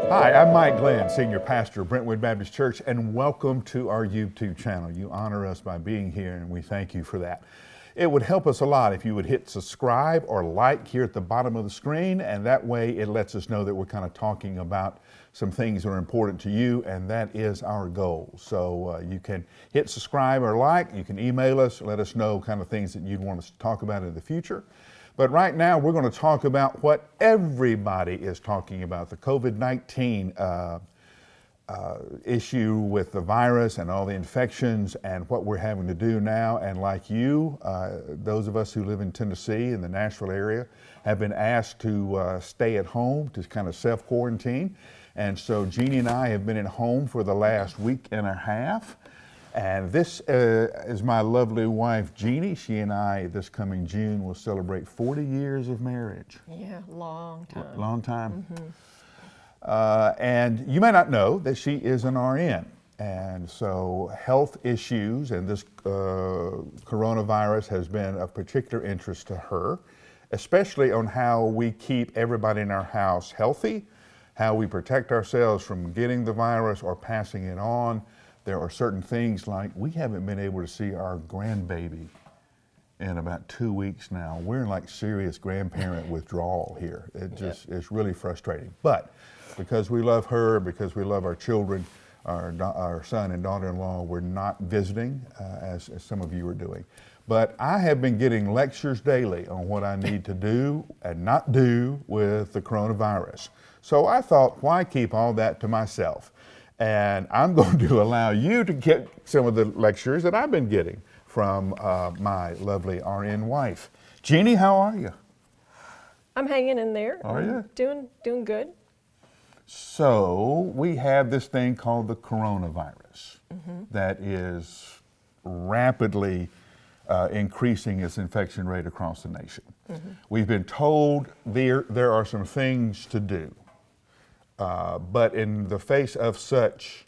Hi, I'm Mike Glenn, Senior Pastor of Brentwood Baptist Church, and welcome to our YouTube channel. You honor us by being here, and we thank you for that. It would help us a lot if you would hit subscribe or like here at the bottom of the screen, and that way it lets us know that we're kind of talking about some things that are important to you, and that is our goal. So you can hit subscribe or like, you can email us, let us know kind of things that you'd want us to talk about in the future. But right now, we're going to talk about what everybody is talking about, the COVID-19 issue with the virus and all the infections and what we're having to do now. And like you, those of us who live in Tennessee in the Nashville area have been asked to stay at home, to kind of self-quarantine. And so Jeannie and I have been at home for the last week and a half. And this is my lovely wife, Jeannie. She and I, this coming June, will celebrate 40 years of marriage. Yeah, long time. Long time. Mm-hmm. And you may not know that she is an RN. And so health issues and this coronavirus has been of particular interest to her, especially on how we keep everybody in our house healthy, how we protect ourselves from getting the virus or passing it on. There are certain things like we haven't been able to see our grandbaby in about 2 weeks now. We're in like serious grandparent withdrawal here. It just is really frustrating. But because we love her, because we love our children, our son and daughter-in-law, we're not visiting as some of you are doing. But I have been getting lectures daily on what I need to do and not do with the coronavirus. So I thought, why keep all that to myself? And I'm going to allow you to get some of the lectures that I've been getting from my lovely RN wife. Jeannie, how are you? I'm hanging in there. Are you? Doing good. So we have this thing called the coronavirus that is rapidly increasing its infection rate across the nation. We've been told there are some things to do. But in the face of such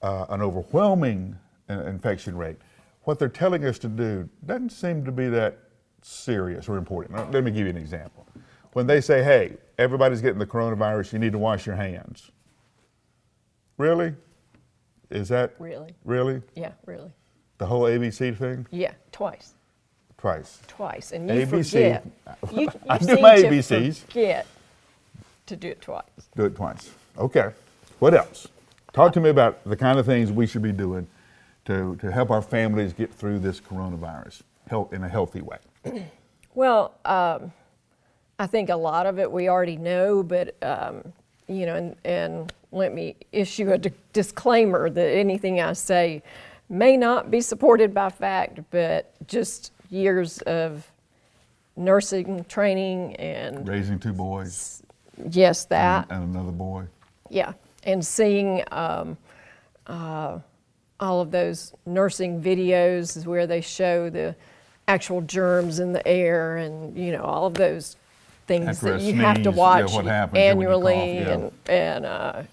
an overwhelming infection rate, what they're telling us to do doesn't seem to be that serious or important. Now, let me give you an example. When they say, hey, everybody's getting the coronavirus, you need to wash your hands. Really? Is that? Really? Really? Yeah, really. The whole ABC thing? Yeah, twice. Twice. And you ABC. forget. You I do seem my to ABCs. forget to do it twice. Do it twice. Okay. What else? Talk to me about the kind of things we should be doing to help our families get through this coronavirus in a healthy way. Well, I think a lot of it we already know, but and let me issue a disclaimer that anything I say may not be supported by fact, but just years of nursing training and Raising two boys. Yes, that. And another boy. Yeah, and seeing all of those nursing videos where they show the actual germs in the air and, all of those things After that a you have to sneeze, watch what happens annually, when you cough, and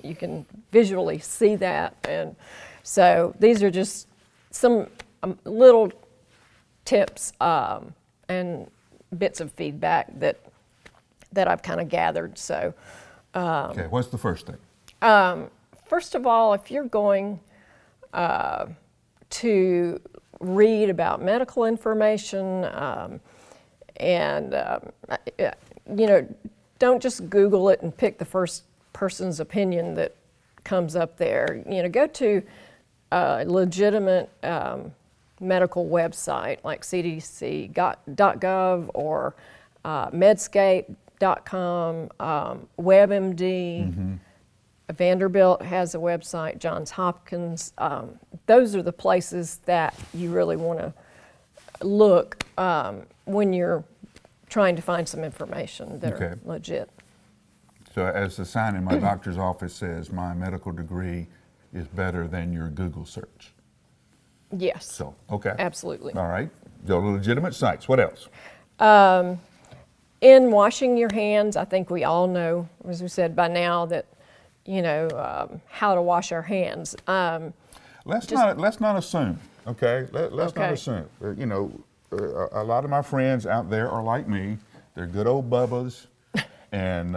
you can visually see that. And so these are just some little tips and bits of feedback that I've kind of gathered. So, Okay, what's the first thing? First of all, if you're going to read about medical information, don't just Google it and pick the first person's opinion that comes up there. Go to a legitimate medical website like cdc.gov or medscape.com, WebMD. Vanderbilt has a website, Johns Hopkins. Those are the places that you really want to look when you're trying to find some information that are legit. So as the sign in my doctor's office says, my medical degree is better than your Google search. Yes. So, okay. Absolutely. All right. Go to legitimate sites. What else? In washing your hands, I think we all know, as we said by now, that how to wash our hands. Let's not assume. Okay. Let's not assume. A lot of my friends out there are like me. They're good old bubbas. and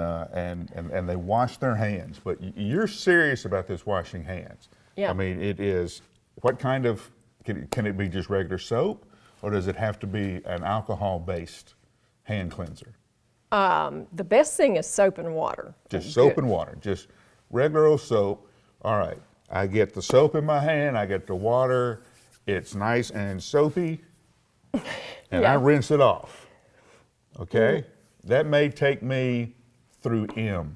they wash their hands. But you're serious about this washing hands. Yeah. I mean, it is, what kind of, can it be just regular soap, or does it have to be an alcohol-based hand cleanser? The best thing is soap and water. Just soap and water, just regular old soap. All right, I get the soap in my hand, I get the water, it's nice and soapy, and I Yeah. rinse it off, okay? That may take me through M,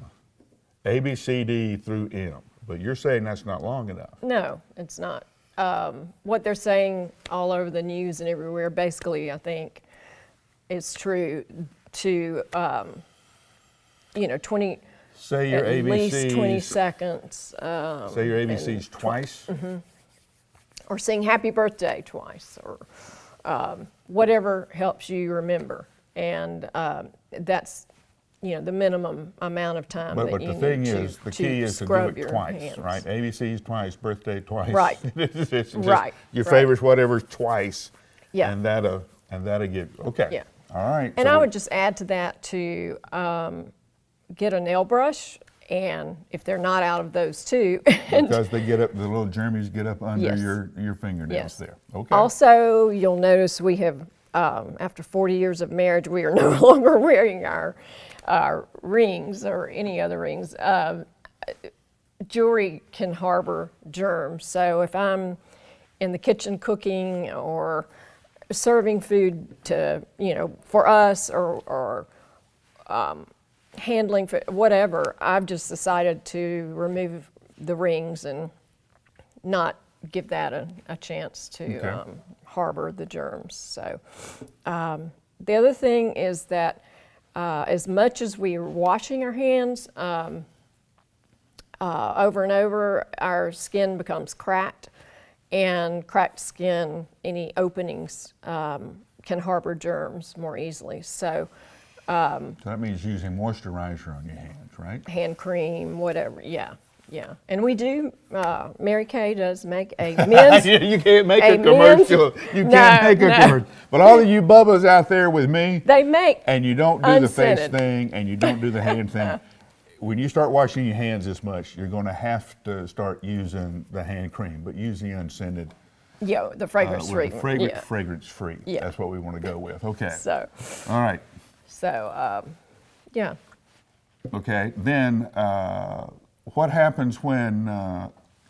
A, B, C, D through M, but you're saying that's not long enough. No, it's not. What they're saying all over the news and everywhere, basically, I think, is true to, 20, Say your at least 20 ABCs, seconds. say your ABCs twice. Or sing happy birthday twice, or whatever helps you remember. And that's, the minimum amount of time But that you the need thing to, is, the key is to do scrub it your twice, hands. right? ABCs twice, birthday twice. Right. It's just Right, your right. favorites, whatever's twice. Yeah. And that'll get, okay. Yeah. All right. And so I would just add to that to get a nail brush, and if they're not out of those two, because they get up, the little germs get up under Yes. your fingernails Yes. there. Okay. Also, you'll notice we have, after 40 years of marriage, we are no longer wearing our rings or any other rings. Jewelry can harbor germs. So if I'm in the kitchen cooking or serving food to, for us or handling for whatever, I've just decided to remove the rings and not give that a chance to Okay. harbor the germs. So the other thing is that as much as we are washing our hands over and over, our skin becomes cracked, and cracked skin, any openings can harbor germs more easily. So So that means using moisturizer on your hands, right? hand cream, whatever, yeah. And we do, Mary Kay does make a men's, You can't make a a commercial. men's- You No, can't make a no. commercial. But all of you bubbas out there with me, they make, and you don't do the face unscented. thing, and you don't do the hand thing, when you start washing your hands this much, you're going to have to start using the hand cream, but use the unscented. the fragrance free. Yeah. Fragrance free. Yeah. That's what we want to go with. Okay. So, All right. yeah. Okay. Then what happens when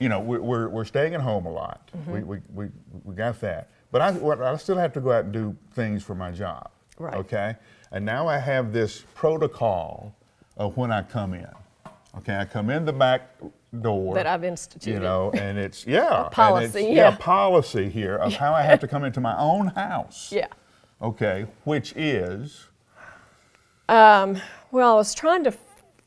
we're staying at home a lot? Mm-hmm. We got that, but I still have to go out and do things for my job. Right. Okay. And now I have this protocol of when I come in. Okay. I come in the back door. That I've instituted. And it's and policy, it's, yeah. policy here of how I have to come into my own house. Yeah. Okay. Which is. Well, I was trying to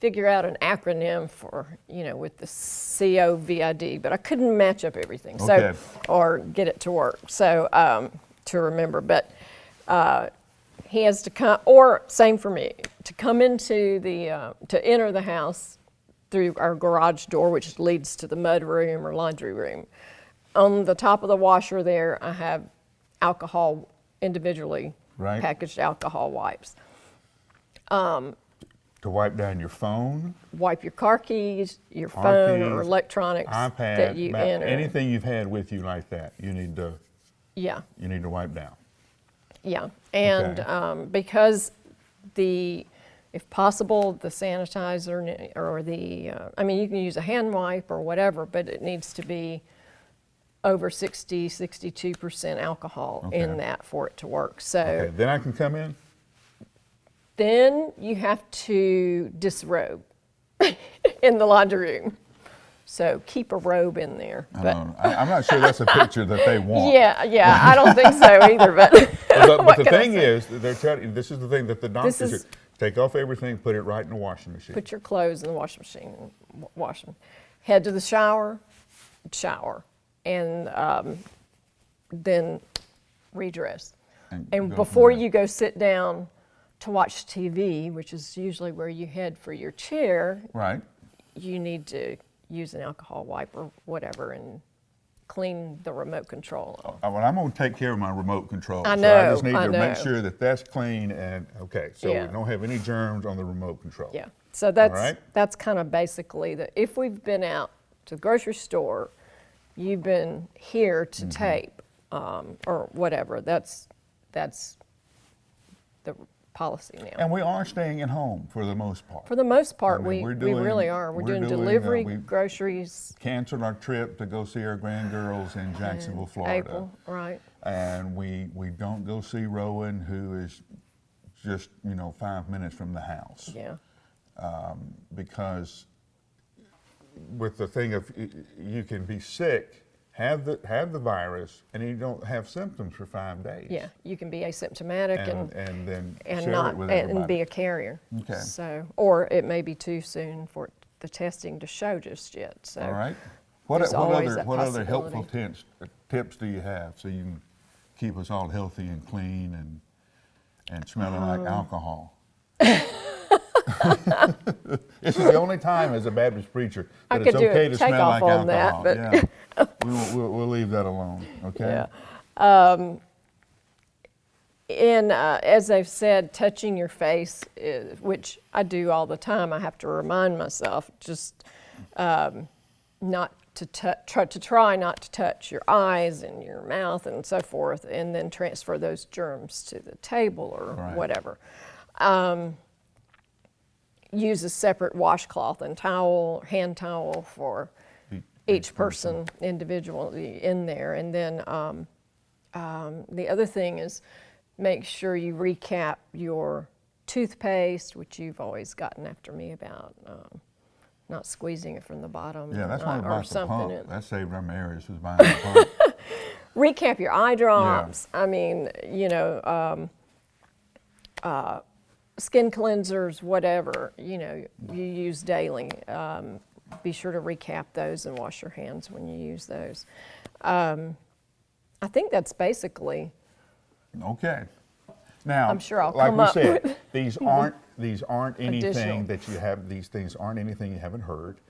figure out an acronym for, with the COVID, but I couldn't match up everything. Okay. Or get it to work. So, to remember, but he has to come, or same for me, to come into to enter the house through our garage door, which leads to the mud room or laundry room. On the top of the washer there, I have alcohol, individually Right. packaged alcohol wipes. To wipe down your phone, Wipe your car keys, your car phone, or keys, electronics iPad, that you enter. anything you've had with you like that, you need to Yeah, wipe down. yeah. And Okay. because if possible, the sanitizer or you can use a hand wipe or whatever, but it needs to be over 62% alcohol in Okay. that for it to work. So Okay, then I can come in? then you have to disrobe in the laundry room. So keep a robe in there. I'm not sure that's a picture that they want. Yeah, I don't think so either, but. But what the can I thing say? is, they're telling you, this is the thing that the doctors is- do. Take off everything, put it right in the washing machine. Put your clothes in the washing machine and wash them. Head to the shower, and then redress. And And go before from there. you go sit down to watch TV, which is usually where you head for your chair, Right. you need to use an alcohol wipe or whatever and clean the remote control off. Well, I'm going to take care of my remote control. I So I know, just need I to make know. sure that that's clean and, okay, so Yeah. we don't have any germs on the remote control. Yeah, so that's right. that's kind of basically if we've been out to the grocery store, you've been here to tape or whatever. That's the policy now. And we are staying at home for the most part. For the most part, I mean, we really are. We're doing delivery, groceries. Canceled our trip to go see our grandgirls in Jacksonville, Florida. April, right? And we don't go see Rowan, who is just 5 minutes from the house. Yeah. Because with the thing of you can be sick, have the virus, and you don't have symptoms for 5 days. Yeah, you can be asymptomatic and then and share not it with and everybody. be a carrier. Okay. So, or it may be too soon for the testing to show just yet. So. All right. There's always that What other helpful possibility. tips do you have so you can keep us all healthy and clean and smelling like alcohol? This is the only time as a Baptist preacher I that could it's do a okay to smell takeoff like on that, alcohol. but- Yeah. We'll leave that alone. Okay. Yeah. And as I've said, touching your face, which I do all the time, I have to remind myself just not to try not to touch your eyes and your mouth and so forth, and then transfer those germs to the table or Right. whatever. Use a separate washcloth and towel, hand towel for each person individually in there. And then the other thing is make sure you recap your toothpaste, which you've always gotten after me about, not squeezing it from the bottom Yeah, that's why we or bought the something. pump. That saved our marriage, was buying the pump. Recap your eye drops. I mean, skin cleansers, whatever, you use daily. Be sure to recap those and wash your hands when you use those. I think that's basically. Okay. Now, I'm sure I'll like come we up said, with these aren't anything additional. that you have. These things aren't anything you haven't heard,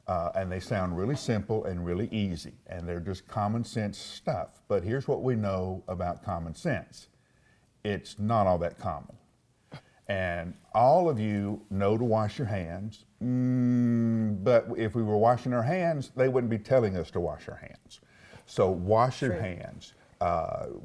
and they sound really simple and really easy, and they're just common sense stuff. But here's what we know about common sense: it's not all that common. And all of you know to wash your hands, but if we were washing our hands, they wouldn't be telling us to wash our hands. So wash your hands.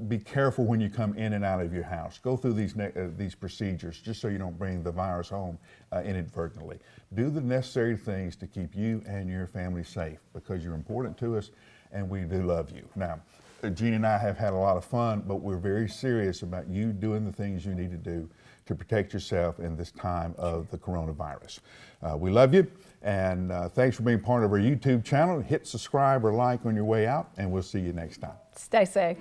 Be careful when you come in and out of your house. Go through these procedures just so you don't bring the virus home inadvertently. Do the necessary things to keep you and your family safe because you're important to us and we do love you. Now, Jeannie and I have had a lot of fun, but we're very serious about you doing the things you need to do to protect yourself in this time of the coronavirus. We love you, and thanks for being part of our YouTube channel. Hit subscribe or like on your way out, and we'll see you next time. Stay safe.